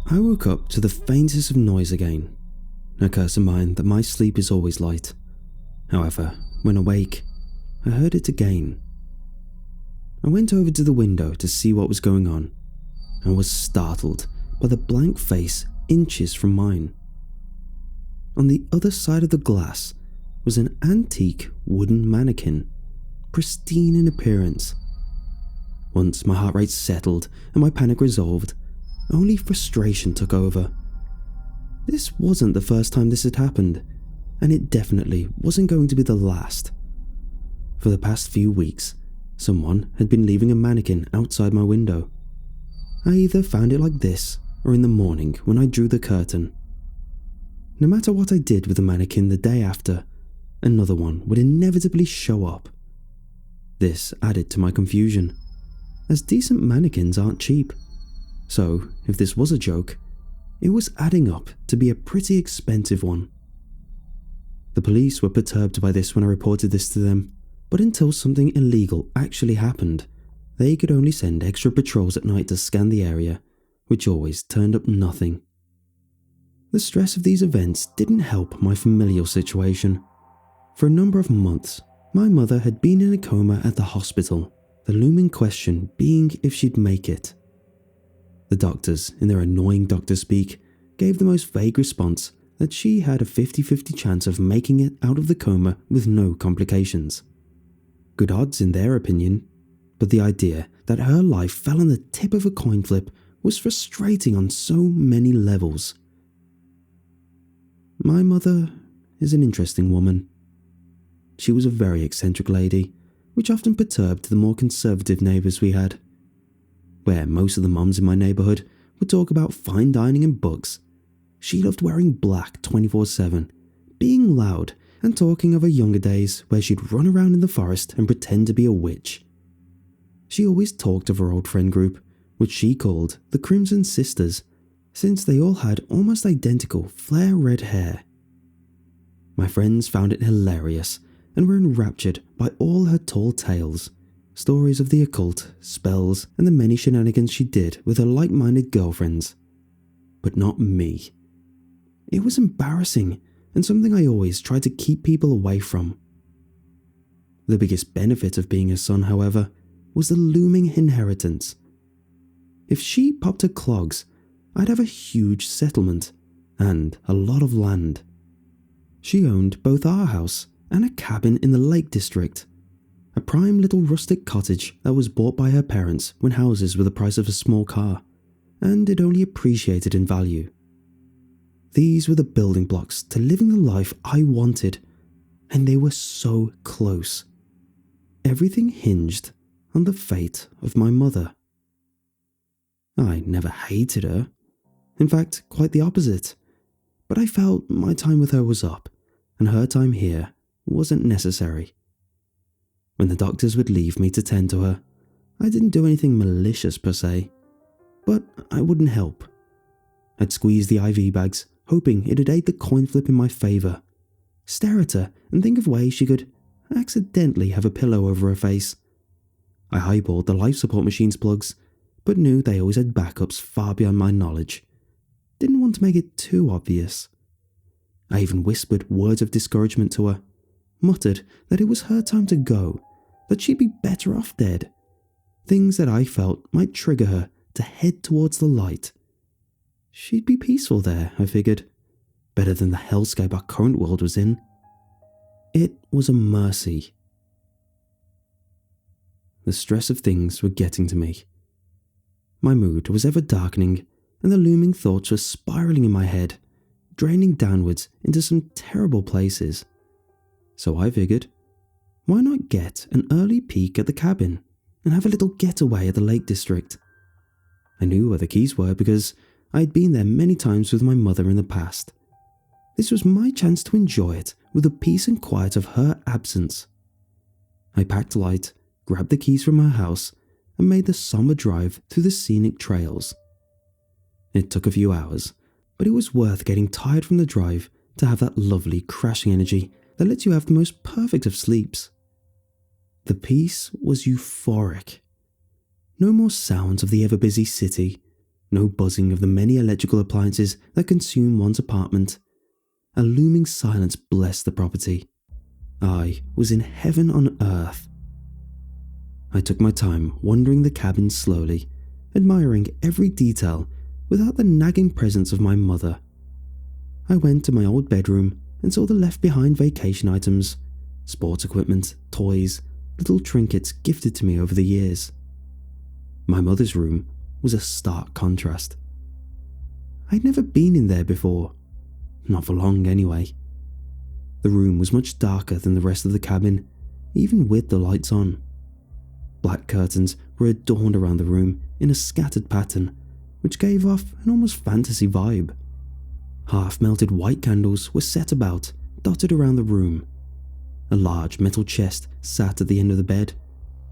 I woke up to the faintest of noise again, a curse of mine that my sleep is always light. However, when awake, I heard it again. I went over to the window to see what was going on, and was startled by the blank face inches from mine. On the other side of the glass was an antique wooden mannequin, pristine in appearance. Once my heart rate settled and my panic resolved, only frustration took over. This wasn't the first time this had happened, and it definitely wasn't going to be the last. For the past few weeks, someone had been leaving a mannequin outside my window. I either found it like this or in the morning when I drew the curtain. No matter what I did with the mannequin the day after, another one would inevitably show up. This added to my confusion, as decent mannequins aren't cheap. So, if this was a joke, it was adding up to be a pretty expensive one. The police were perturbed by this when I reported this to them, but until something illegal actually happened, they could only send extra patrols at night to scan the area, which always turned up nothing. The stress of these events didn't help my familial situation. For a number of months, my mother had been in a coma at the hospital, the looming question being if she'd make it. The doctors, in their annoying doctor speak, gave the most vague response that she had a 50-50 chance of making it out of the coma with no complications. Good odds in their opinion, but the idea that her life fell on the tip of a coin flip was frustrating on so many levels. My mother is an interesting woman. She was a very eccentric lady, which often perturbed the more conservative neighbours we had. Where most of the mums in my neighbourhood would talk about fine dining and books, she loved wearing black 24/7, being loud, and talking of her younger days where she'd run around in the forest and pretend to be a witch. She always talked of her old friend group, which she called the Crimson Sisters, since they all had almost identical flare red hair. My friends found it hilarious and were enraptured by all her tall tales, stories of the occult, spells, and the many shenanigans she did with her like-minded girlfriends. But not me. It was embarrassing and something I always tried to keep people away from. The biggest benefit of being a son, however, was the looming inheritance. If she popped her clogs, I'd have a huge settlement and a lot of land. She owned both our house and a cabin in the Lake District, a prime little rustic cottage that was bought by her parents when houses were the price of a small car, and it only appreciated in value. These were the building blocks to living the life I wanted, and they were so close. Everything hinged on the fate of my mother. I never hated her. In fact, quite the opposite. But I felt my time with her was up, and her time here wasn't necessary. When the doctors would leave me to tend to her, I didn't do anything malicious per se, but I wouldn't help. I'd squeeze the IV bags, hoping it'd aid the coin flip in my favour, stare at her and think of ways she could accidentally have a pillow over her face. I highballed the life support machine's plugs, but knew they always had backups far beyond my knowledge. Didn't want to make it too obvious. I even whispered words of discouragement to her, muttered that it was her time to go, that she'd be better off dead. Things that I felt might trigger her to head towards the light. She'd be peaceful there, I figured. Better than the hellscape our current world was in. It was a mercy. The stress of things were getting to me. My mood was ever darkening, and the looming thoughts were spiraling in my head, draining downwards into some terrible places. So I figured, why not get an early peek at the cabin and have a little getaway at the Lake District? I knew where the keys were because I had been there many times with my mother in the past. This was my chance to enjoy it with the peace and quiet of her absence. I packed light, grabbed the keys from her house, and made the somber drive through the scenic trails. It took a few hours, but it was worth getting tired from the drive to have that lovely crashing energy that lets you have the most perfect of sleeps. The peace was euphoric. No more sounds of the ever-busy city, no buzzing of the many electrical appliances that consume one's apartment. A looming silence blessed the property. I was in heaven on earth. I took my time wandering the cabin slowly, admiring every detail without the nagging presence of my mother. I went to my old bedroom and saw the left-behind vacation items, sports equipment, toys, little trinkets gifted to me over the years. My mother's room was a stark contrast. I'd never been in there before, not for long anyway. The room was much darker than the rest of the cabin, even with the lights on. Black curtains were adorned around the room in a scattered pattern, which gave off an almost fantasy vibe. Half-melted white candles were set about, dotted around the room. A large metal chest sat at the end of the bed,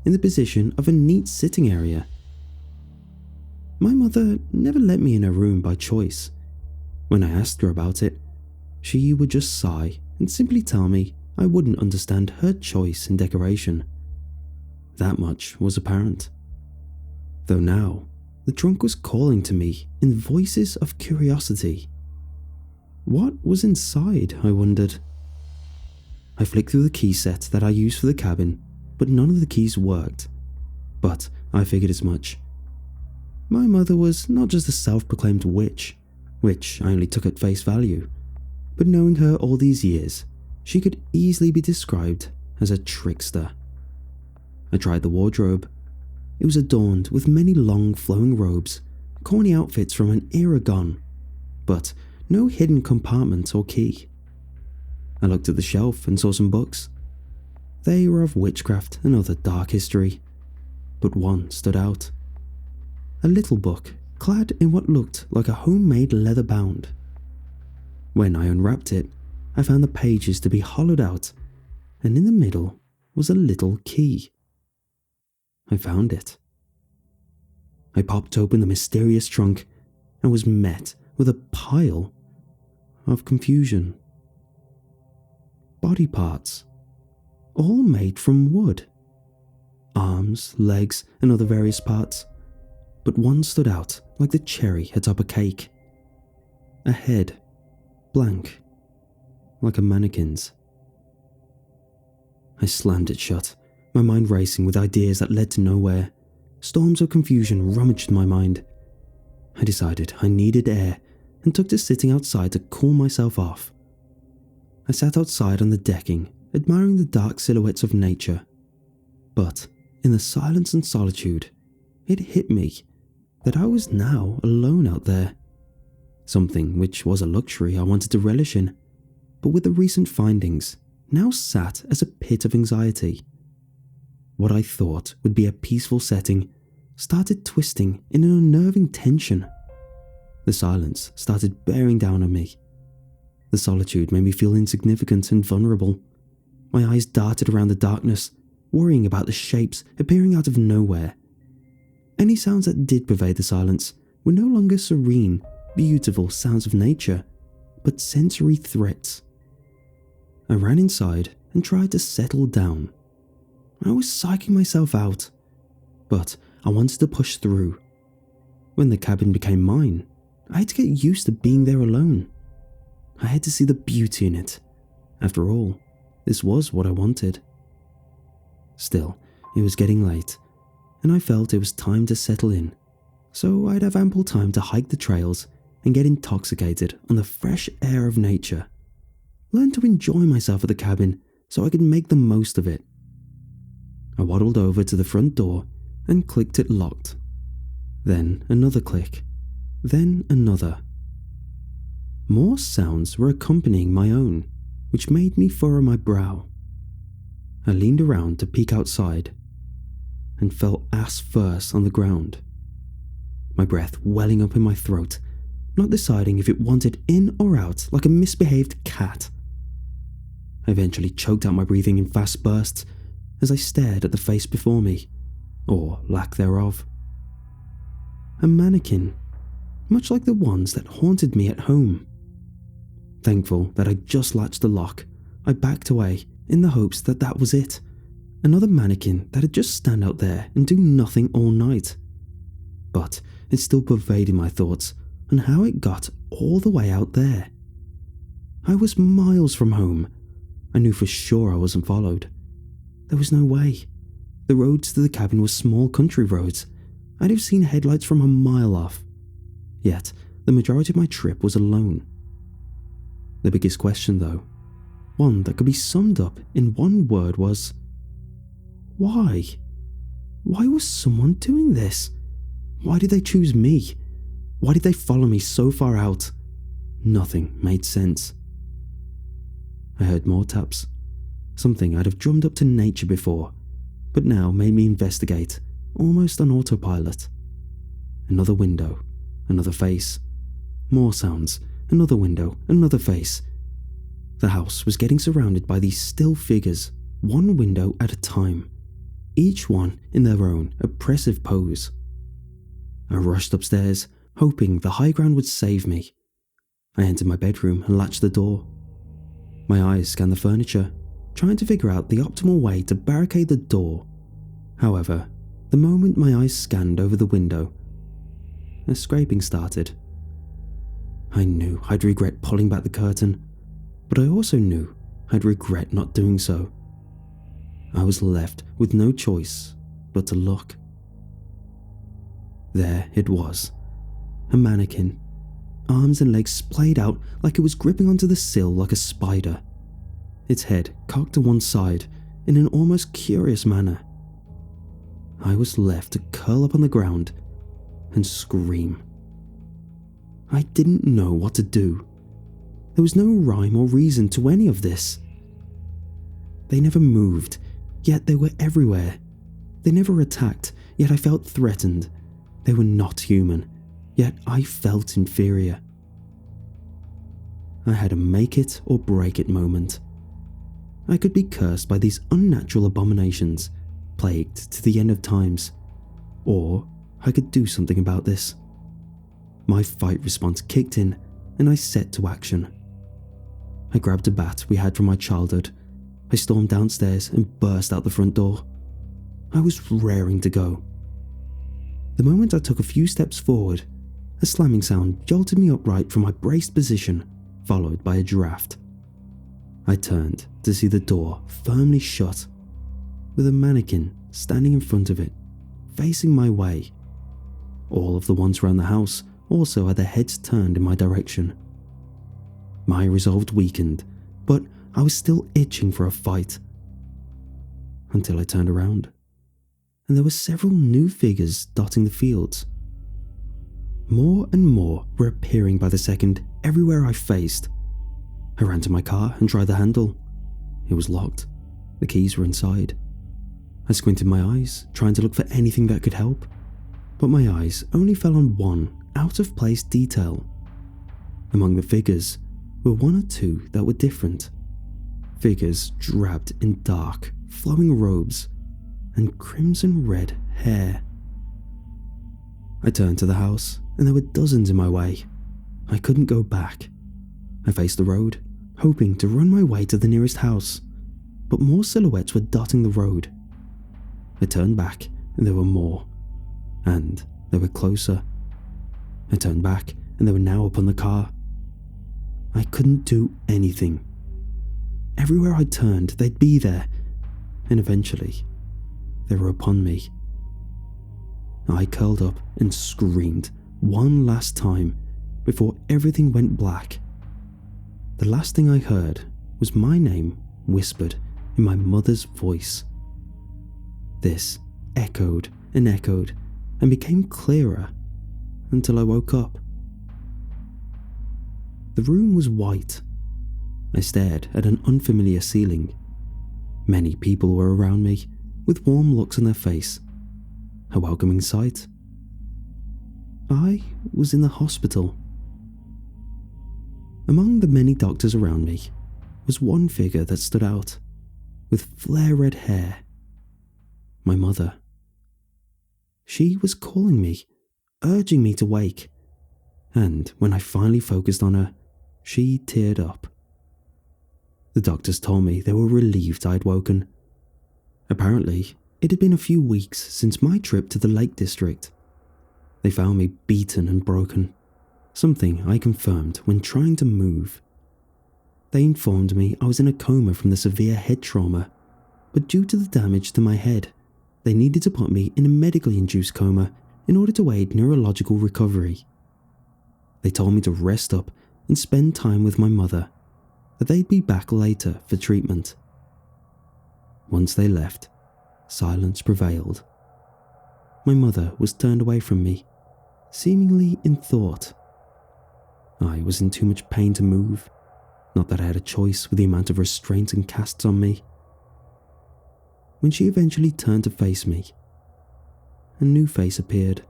in the position of a neat sitting area. My mother never let me in her room by choice. When I asked her about it, she would just sigh and simply tell me I wouldn't understand her choice in decoration. That much was apparent. Though now, the trunk was calling to me in voices of curiosity. What was inside, I wondered. I flicked through the key set that I used for the cabin, but none of the keys worked. But I figured as much. My mother was not just a self-proclaimed witch, which I only took at face value, but knowing her all these years, she could easily be described as a trickster. I tried the wardrobe. It was adorned with many long flowing robes, corny outfits from an era gone, but no hidden compartment or key. I looked at the shelf and saw some books. They were of witchcraft and other dark history, but one stood out. A little book clad in what looked like a homemade leather bound. When I unwrapped it, I found the pages to be hollowed out, and in the middle was a little key. I found it. I popped open the mysterious trunk and was met with a pile of confusion. Body parts, all made from wood. Arms, legs, and other various parts, but one stood out like the cherry atop a cake. A head, blank, like a mannequin's. I slammed it shut, my mind racing with ideas that led to nowhere. Storms of confusion rummaged my mind. I decided I needed air and took to sitting outside to cool myself off. I sat outside on the decking, admiring the dark silhouettes of nature. But in the silence and solitude, it hit me that I was now alone out there. Something which was a luxury I wanted to relish in, but with the recent findings, now sat as a pit of anxiety. What I thought would be a peaceful setting started twisting in an unnerving tension. The silence started bearing down on me. The solitude made me feel insignificant and vulnerable. My eyes darted around the darkness, worrying about the shapes appearing out of nowhere. Any sounds that did pervade the silence were no longer serene, beautiful sounds of nature, but sensory threats. I ran inside and tried to settle down. I was psyching myself out, but I wanted to push through. When the cabin became mine, I had to get used to being there alone. I had to see the beauty in it. After all, this was what I wanted. Still, it was getting late, and I felt it was time to settle in, so I'd have ample time to hike the trails and get intoxicated on the fresh air of nature. Learn to enjoy myself at the cabin so I could make the most of it. I waddled over to the front door and clicked it locked. Then another click. Then another. More sounds were accompanying my own, which made me furrow my brow. I leaned around to peek outside and fell ass first on the ground, my breath welling up in my throat, not deciding if it wanted in or out like a misbehaved cat. I eventually choked out my breathing in fast bursts as I stared at the face before me, or lack thereof. A mannequin, much like the ones that haunted me at home. Thankful that I just latched the lock, I backed away in the hopes that that was it. Another mannequin that'd just stand out there and do nothing all night. But it still pervaded my thoughts on how it got all the way out there. I was miles from home. I knew for sure I wasn't followed. There was no way. The roads to the cabin were small country roads. I'd have seen headlights from a mile off. Yet, the majority of my trip was alone. The biggest question, though, one that could be summed up in one word, was why? Why was someone doing this? Why did they choose me? Why did they follow me so far out? Nothing made sense. I heard more taps, something I'd have drummed up to nature before, but now made me investigate, almost on autopilot. Another window, another face. More sounds, another window, another face. The house was getting surrounded by these still figures, one window at a time, each one in their own oppressive pose. I rushed upstairs, hoping the high ground would save me. I entered my bedroom and latched the door. My eyes scanned the furniture, trying to figure out the optimal way to barricade the door. However, the moment my eyes scanned over the window, a scraping started. I knew I'd regret pulling back the curtain, but I also knew I'd regret not doing so. I was left with no choice but to look. There it was, a mannequin, arms and legs splayed out like it was gripping onto the sill like a spider, its head cocked to one side in an almost curious manner. I was left to curl up on the ground and scream. I didn't know what to do. There was no rhyme or reason to any of this. They never moved, yet they were everywhere. They never attacked, yet I felt threatened. They were not human, yet I felt inferior. I had a make it or break it moment. I could be cursed by these unnatural abominations, plagued to the end of times, or I could do something about this. My fight response kicked in, and I set to action. I grabbed a bat we had from my childhood. I stormed downstairs and burst out the front door. I was raring to go. The moment I took a few steps forward, a slamming sound jolted me upright from my braced position, followed by a draft. I turned to see the door firmly shut, with a mannequin standing in front of it, facing my way. All of the ones around the house also had their heads turned in my direction. My resolve weakened, but I was still itching for a fight. Until I turned around, and there were several new figures dotting the fields. More and more were appearing by the second everywhere I faced. I ran to my car and tried the handle. It was locked. The keys were inside. I squinted my eyes, trying to look for anything that could help, but my eyes only fell on one out-of-place detail. Among the figures were one or two that were different. Figures draped in dark, flowing robes and crimson red hair. I turned to the house, and there were dozens in my way. I couldn't go back. I faced the road, hoping to run my way to the nearest house, but more silhouettes were dotting the road. I turned back, and there were more, and they were closer. I turned back, and they were now up on the car. I couldn't do anything. Everywhere I turned, they'd be there, and eventually, they were upon me. I curled up and screamed one last time before everything went black. The last thing I heard was my name whispered in my mother's voice. This echoed and became clearer until I woke up. The room was white. I stared at an unfamiliar ceiling. Many people were around me, with warm looks on their face. A welcoming sight. I was in the hospital. Among the many doctors around me was one figure that stood out, with flare red hair. My mother. She was calling me, urging me to wake, and when I finally focused on her, she teared up. The doctors told me they were relieved I'd woken. Apparently, it had been a few weeks since my trip to the Lake District. They found me beaten and broken, something I confirmed when trying to move. They informed me I was in a coma from the severe head trauma, but due to the damage to my head, they needed to put me in a medically induced coma in order to aid neurological recovery. They told me to rest up and spend time with my mother, that they'd be back later for treatment. Once they left, silence prevailed. My mother was turned away from me, seemingly in thought. I was in too much pain to move, not that I had a choice with the amount of restraints and casts on me. When she eventually turned to face me, a new face appeared.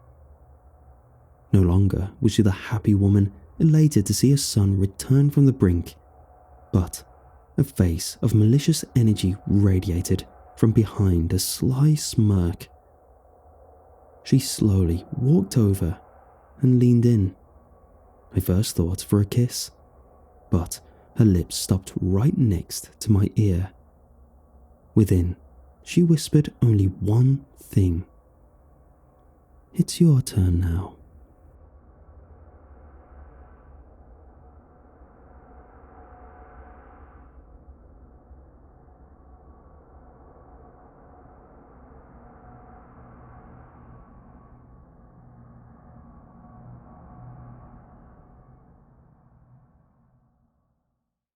No longer was she the happy woman elated to see her son return from the brink, but a face of malicious energy radiated from behind a sly smirk. She slowly walked over and leaned in. I first thought for a kiss, but her lips stopped right next to my ear. Within, she whispered only one thing. "It's your turn now."